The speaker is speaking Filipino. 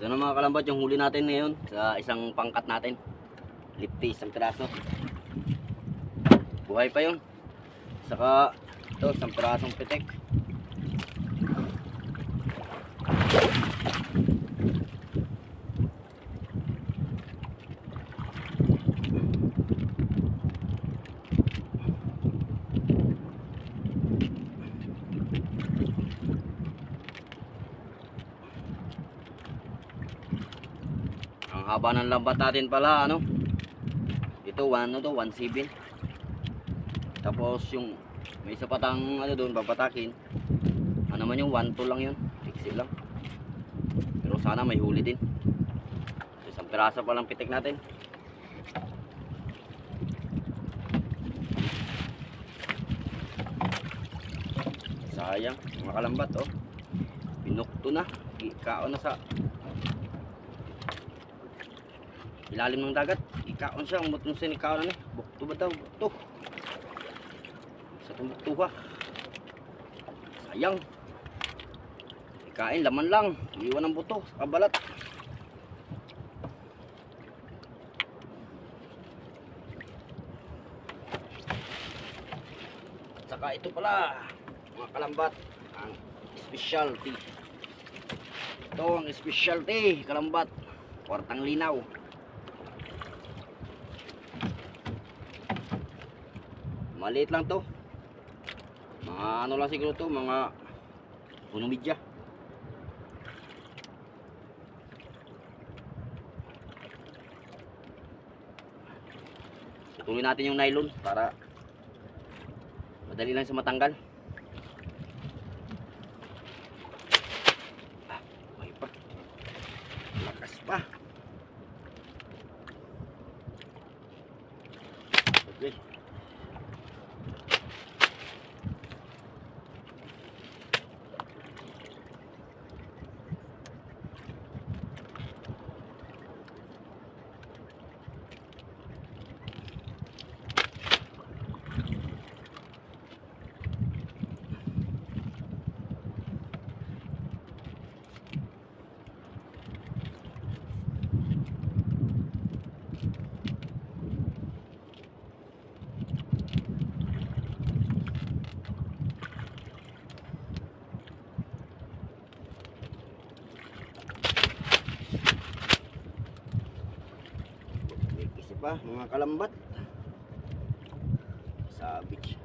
Ito na mga kalambat yung huli natin ngayon sa isang pangkat natin. Lipti, isang piraso. Buhay pa yun. Saka ito, isang pirasong pitik. Ang haba ng lambat natin pala, ano? Ito 1.7. Tapos yung may isa patang ano doon papatakin. Ano naman yung 1.2 lang yun. Fixi lang. Pero sana may huli din. Isang piraso pa lang pitik natin. Sayang, mga kalambat oh. Pinukto na. Ikaon na sa ilalim ng dagat. Ikaon siya. Ang butong sinikaon na ni. Bukto ba daw? Bukto. Sa tumbukto ha. Sayang. Ikain, laman lang. Iwan ang buto sa kabalat. At saka ito pala, mga kalambat, ang specialty. Ito ang specialty, kalambat. Kwartang linaw. Maliit lang to. Mga ano lang siguro to, mga 1 media. Tuloy natin yung nylon para madali lang sa matanggal. May pa. Lakas pa. Okay. Pa mga kalambat sa beach.